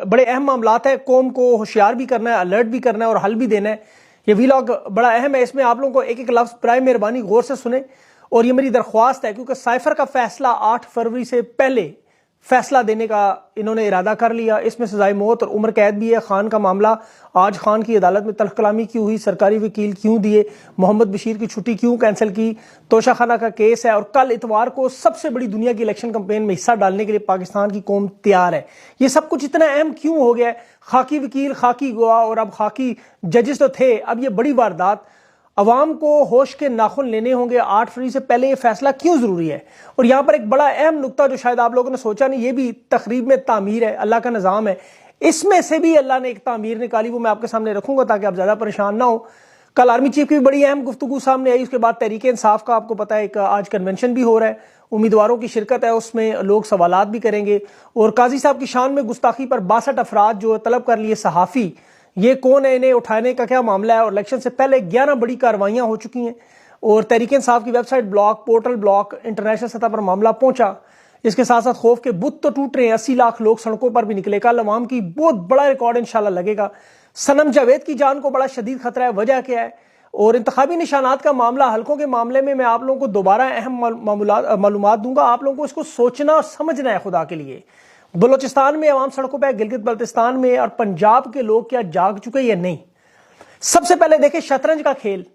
बड़े अहम मामलात है, कौम को होशियार भी करना है, अलर्ट भी करना है और हल भी देना है। ये वीलॉग बड़ा अहम है, इसमें आप लोगों को एक एक लफ्ज़ प्राय मेहरबानी गौर से सुने और ये मेरी दरख्वास्त है, क्योंकि साइफर का फैसला 8 फरवरी से पहले फैसला देने का इन्होंने इरादा कर लिया। इसमें सजाए मौत और उम्र कैद भी है। खान का मामला, आज खान की अदालत में तल्ख कलामी क्यों हुई, सरकारी वकील क्यों दिए, मोहम्मद बशीर की छुट्टी क्यों कैंसिल की, तोशाखाना का केस है, और कल इतवार को सबसे बड़ी दुनिया की इलेक्शन कैंपेन में हिस्सा डालने के लिए पाकिस्तान की कौम तैयार है। ये सब कुछ इतना अहम क्यों हो गया है? खाकी वकील, खाकी गवाह और अब खाकी जजेस तो थे, अब ये बड़ी वारदात। अवाम को होश के नाखुन लेने होंगे। 8 फरवरी से पहले ये फैसला क्यों जरूरी है? और यहां पर एक बड़ा अहम नुक्ता जो शायद आप लोगों ने सोचा नहीं, ये भी तकरीब में तामीर है, अल्लाह का निज़ाम है, इसमें से भी अल्लाह ने एक तामीर निकाली, वो मैं आपके सामने रखूंगा ताकि आप ज्यादा परेशान ना हो। कल आर्मी चीफ की भी बड़ी अहम गुफ्तगू सामने आई, उसके बाद तहरीक इंसाफ का आपको पता है एक आज कन्वेंशन भी हो रहा है, उम्मीदवारों की शिरकत है, उसमें लोग सवालात भी करेंगे। और काजी साहब की शान में गुस्ताखी पर 62 अफराद जो तलब कर लिए सहाफ़ी, ये कौन है, इन्हें उठाने का क्या मामला है? और इलेक्शन से पहले 11 बड़ी कार्रवाइयां हो चुकी हैं और तहरीक इंसाफ की website block, portal block, international सतह पर मामला पहुंचा। इसके साथ साथ खौफ के बुत तो टूट रहे हैं, 80 लाख लोग सड़कों पर भी निकले। कल अवाम की बहुत बड़ा रिकॉर्ड इंशाल्लाह लगेगा। सनम जावेद की जान को बड़ा शदीद खतरा है, वजह क्या है? और इंतखाबी निशानात का मामला, हल्कों के मामले में मैं आप लोगों को दोबारा अहम मालूमात दूंगा। आप लोगों को इसको सोचना और समझना है खुदा के लिए। बलोचिस्तान में अवाम सड़कों पर, गिलगित बल्तिस्तान में और पंजाब के लोग क्या जाग चुके या नहीं? सबसे पहले देखें शतरंज का खेल।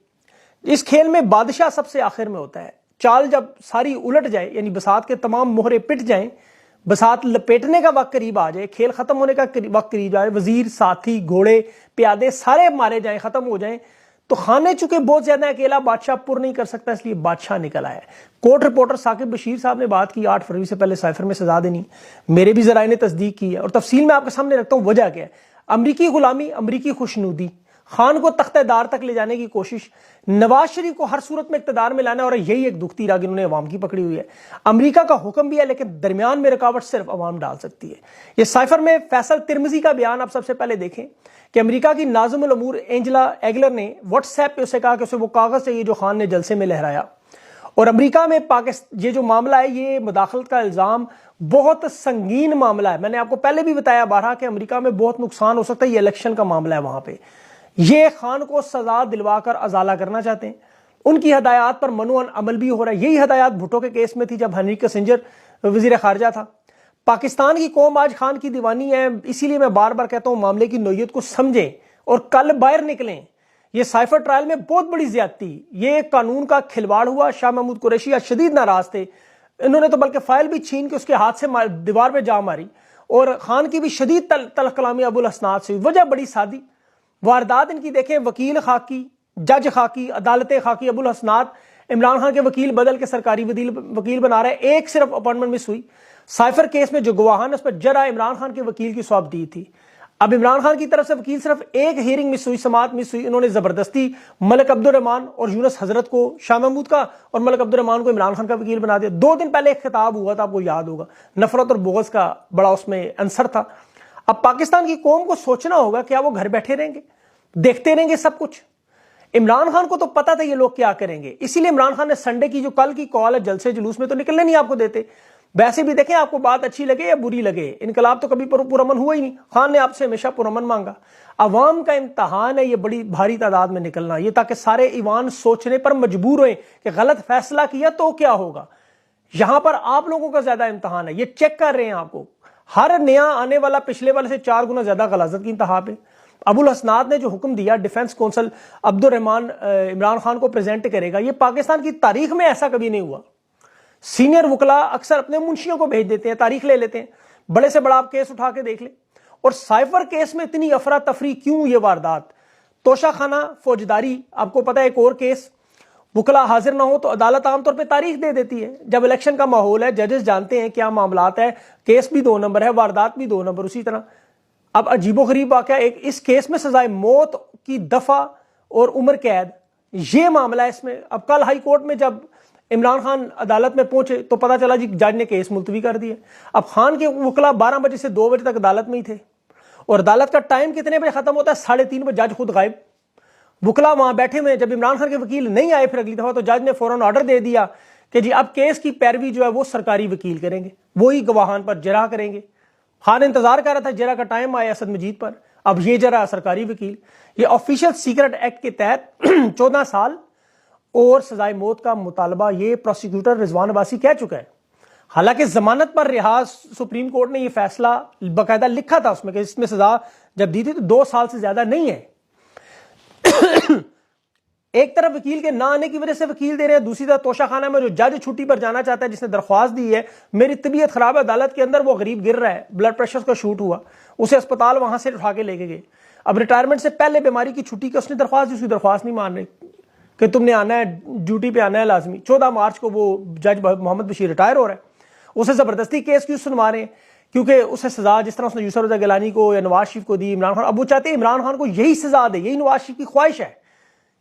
इस खेल में बादशाह सबसे आखिर में होता है। चाल जब सारी उलट जाए, यानी बसात के तमाम मोहरे पिट जाएं, बसात लपेटने का वक्त करीब आ जाए, खेल खत्म होने का वक्त करीब आए, वजीर, साथी, घोड़े, प्यादे सारे मारे जाएं, खत्म हो जाएं, तो खाने चुके बहुत ज्यादा, अकेला बादशाह पुर नहीं कर सकता, इसलिए बादशाह निकल आया। कोर्ट रिपोर्टर साकिब बशीर साहब ने बात की 8 फरवरी से पहले साइफर में सजा देनी, मेरे भी जराए ने तस्दीक की है और तफसील में आपके सामने रखता हूं। वजह क्या है? अमरीकी गुलामी, अमरीकी खुशनुदी, खान को तख्तेदार तक ले जाने की कोशिश, नवाज शरीफ को हर सूरत में इक्तदार में लाना, और यही एक दुखती राग इन्होंने अवाम की पकड़ी हुई है। अमेरिका का हुक्म भी है, लेकिन दरमियान में रुकावट सिर्फ अवाम डाल सकती है। ये साइफर में फैसल तिरमिजी का बयान आप सबसे पहले देखें कि अमेरिका की नाज़िम उल अमूर एंजेला एगलर ने व्हाट्सएप पे उसे कहा कि उसे वो कागज चाहिए जो खान ने जलसे में लहराया। और अमेरिका में पाकिस्तान, ये जो मामला है, ये मुदाखलत का इल्जाम बहुत संगीन मामला है। मैंने आपको पहले भी बताया बारहा कि अमेरिका में बहुत नुकसान हो सकता है, ये इलेक्शन का मामला है। वहां पे ये खान को सजा दिलवाकर अजाला करना चाहते हैं। उनकी हदायत पर मनुअन अमल भी हो रहा है। यही हदायत भुट्टो के केस में थी जब हेनरी किसिंजर वजीर खारजा था। पाकिस्तान की कौम आज खान की दीवानी है, इसीलिए मैं बार बार कहता हूं मामले की नोयत को समझें और कल बाहर निकलें। ये साइफर ट्रायल में बहुत बड़ी ज्यादती, ये कानून का खिलवाड़ हुआ। शाह महमूद कुरैशी आज शदीद नाराज थे, इन्होंने तो बल्कि फाइल भी छीन के उसके हाथ से दीवार पे जा मारी। और खान की भी शदीद तल्ख कलामी अबुल हसनात से। वजह बड़ी सादी, वारदात इनकी देखें, वकील खाकी, जज खाकी, अदालतें खाकी, अबुल हसनात इमरान खान के वकील बदल के सरकारी वकील बना रहे। एक सिर्फ अपॉइंटमेंट मिस हुई। साइफर केस में जो गवाह ने उस पर जरा इमरान खान के वकील की सौंप दी थी। अब इमरान खान की तरफ से वकील सिर्फ एक हियरिंग मिस हुई, समाअत मिस हुई। इन्होंने जबरदस्ती मलिक अब्दुल रहमान और यूनुस हजरत को, शाह महमूद का और मलिक अब्दुल रहमान को इमरान खान का वकील बना दिया। 2 दिन पहले एक खिताब हुआ था, आपको याद होगा, नफरत और बोगस का बड़ा उसमें आंसर था। अब पाकिस्तान की कौम को सोचना होगा, क्या वो घर बैठे रहेंगे, देखते रहेंगे सब कुछ? इमरान खान को तो पता था ये लोग क्या करेंगे, इसीलिए इमरान खान ने संडे की जो कल की कॉल है, जलसे जुलूस में तो निकलने नहीं आपको देते। वैसे भी देखें, आपको बात अच्छी लगे या बुरी लगे, इनकलाब तो कभी पुरअमन हुआ ही नहीं। खान ने आपसे हमेशा पुरअमन मांगा। अवाम का इम्तहान है ये बड़ी भारी तादाद में निकलना, ये ताकि सारे ईवान सोचने पर मजबूर हुए कि गलत फैसला किया तो क्या होगा। यहां पर आप लोगों का ज्यादा इम्तहान है, ये चेक कर रहे हैं आपको। हर नया आने वाला पिछले वाले से 4 गुना ज्यादा गलाजत की इंतहा पे। अबुल हसनात ने जो हुक्म दिया, डिफेंस कौंसल अब्दुल रहमान इमरान खान को प्रेजेंट करेगा, ये पाकिस्तान की तारीख में ऐसा कभी नहीं हुआ। सीनियर वकला अक्सर अपने मुंशियों को भेज देते हैं, तारीख ले लेते हैं, बड़े से बड़ा आप केस उठा के देख ले। और साइफर केस में इतनी अफरा तफरी क्यों? ये वारदात, तोशाखाना फौजदारी, आपको पता है एक और केस, वकला हाजिर ना हो तो अदालत आमतौर पर तारीख दे देती है। जब इलेक्शन का माहौल है, जजेस जानते हैं क्या मामलात है, केस भी 2 नंबर है, वारदात भी 2 नंबर। उसी तरह अब अजीबो गरीब वाकया, एक इस केस में सजाए मौत की दफा और उम्र कैद, ये मामला है इसमें। अब कल हाई कोर्ट में जब इमरान खान अदालत में पहुंचे तो पता चला जी जज ने केस मुलतवी कर दिया। अब खान के वकला 12 बजे से 2 बजे तक अदालत में ही थे, और अदालत का टाइम कितने बजे खत्म होता है? 3:30 बजे। जज खुद गायब, वकला वहां बैठे हुए। जब इमरान खान के वकील नहीं आए फिर अगली दफा, तो जज ने फौरन ऑर्डर दे दिया कि जी अब केस की पैरवी जो है वो सरकारी वकील करेंगे, वही गवाहान पर जरा करेंगे। खान इंतजार कर रहा था जरा का टाइम आया असद मजीद पर। अब ये जरा सरकारी वकील, ये ऑफिशियल सीक्रेट एक्ट के तहत 14 साल और सजाए मौत का मुतालबा ये प्रोसिक्यूटर रिजवान अब्बासी कह चुका है। हालांकि जमानत पर रिहा सुप्रीम कोर्ट ने ये फैसला बाकायदा लिखा था उसमें कि इसमें सजा जब दी थी तो 2 साल से ज्यादा नहीं है। एक तरफ वकील के ना आने की वजह से वकील दे रहे हैं, दूसरी तरफ तोशाखाना में जो जज छुट्टी पर जाना चाहता है, जिसने दरख्वास्त दी है मेरी तबीयत खराब है अदालत के अंदर, वो गरीब गिर रहा है, ब्लड प्रेशर उसका शूट हुआ, उसे अस्पताल वहां से उठा के लेके गए। अब रिटायरमेंट से पहले बीमारी की छुट्टी की उसने दरख्वास्त दी, उसकी दरख्वास्त नहीं मान रहे कि तुमने आना है, ड्यूटी पे आना है लाजमी। 14 मार्च को वो जज मोहम्मद बशीर रिटायर हो रहा है, उसे जबरदस्ती केस क्यों सुनवा रहे हैं? क्योंकि उसे सजा जिस तरह उसने यूसुफ रजा गिलानी को या नवाज शरीफ को दी, इमरान खान, अब वो चाहते हैं इमरान खान को यही सजा दे, यही नवाज शरीफ की ख्वाहिश है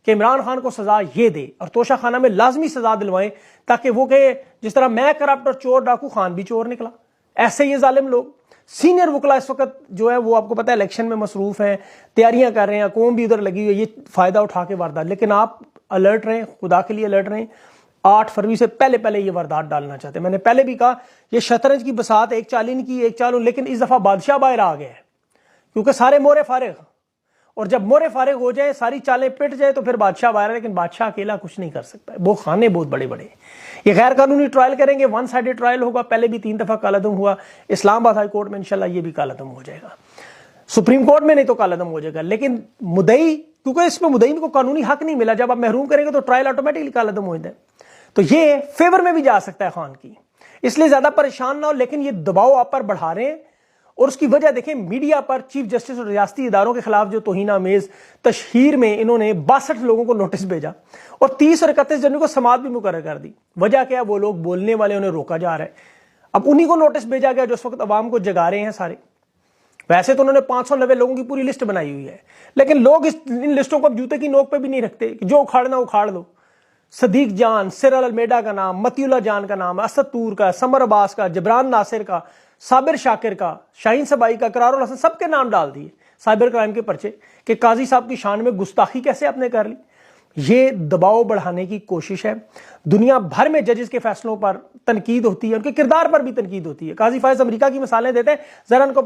कि इमरान खान को सजा ये दे और तोशाखाना में लाजमी सजा दिलवाएं, ताकि वो कहे जिस तरह मैं करप्ट और चोर डाकू, खान भी चोर निकला। ऐसे ये जालिम लोग सीनियर वकला इस वक्त जो है वो आपको पता है इलेक्शन में मसरूफ हैं, तैयारियां कर रहे हैं, कौम भी उधर लगी हुई है, ये फायदा उठा के वारदात। लेकिन आप अलर्ट रहें, खुदा के लिए अलर्ट रहें। 8 फरवरी से पहले पहले ये वारदात डालना चाहते हैं। मैंने पहले भी कहा ये शतरंज की बसात एक चालीन की एक चालू, लेकिन इस दफा बादशाह बाहर आ गया है क्योंकि सारे मोरे फारिग, और जब मोरे फारिग हो जाए, सारी चालें पिट जाए तो फिर बादशाह बाहर है। लेकिन बादशाह अकेला कुछ नहीं कर सकता है, वो खाने बहुत बड़े बड़े। ये गैर कानूनी ट्रायल करेंगे, 1 साइडेड ट्रायल होगा। पहले भी 3 दफा कालादम हुआ, इस्लामाबाद हाई कोर्ट में, इंशाल्लाह ये भी कालादम हो जाएगा। सुप्रीम कोर्ट में नहीं तो कालादम हो जाएगा। लेकिन मुद्दई, क्योंकि इसमें मुद्दई को कानूनी हक नहीं मिला, जब आप महरूम करेंगे तो ट्रायल ऑटोमेटिकली कालादम हो जाता है। तो ये फेवर में भी जा सकता है खान की, इसलिए ज्यादा परेशान ना हो। लेकिन ये दबाव आप पर बढ़ा रहे हैं और उसकी वजह देखें, मीडिया पर चीफ जस्टिस और रियासती इदारों के खिलाफ जो तौहीन आमेज तशहीर में इन्होंने 62 लोगों को नोटिस भेजा और 30 और 31 जनवरी को समाअत भी मुकर्रर कर दी। वजह क्या है? वो लोग बोलने वाले, उन्हें रोका जा रहा है। अब उन्हीं को नोटिस भेजा गया जो इस वक्त अवाम को जगा रहे हैं सारे। वैसे तो उन्होंने 590 लोगों की पूरी लिस्ट बनाई हुई है, लेकिन लोग इन लिस्टों को अब जूते की नोक पे भी नहीं रखते कि जो उखाड़ना उखाड़ लो। सदीक जान, सिरल अलमेडा का नाम, मतीउल्लाह जान का नाम, असद तूर का, समर अब्बास का, जबरान नासिर का, साबिर शाकिर का, शाहीन सबाई का, करारुल हसन, सबके नाम डाल दिए साइबर क्राइम के पर्चे कि काजी साहब की शान में गुस्ताखी कैसे आपने कर ली। ये दबाव बढ़ाने की कोशिश है। दुनिया भर में जजेस के फैसलों पर तनकीद होती है, उनके किरदार पर भी तनकीद होती है। काजी फायज अमेरिका की मिसालें देते हैं, जरा उनको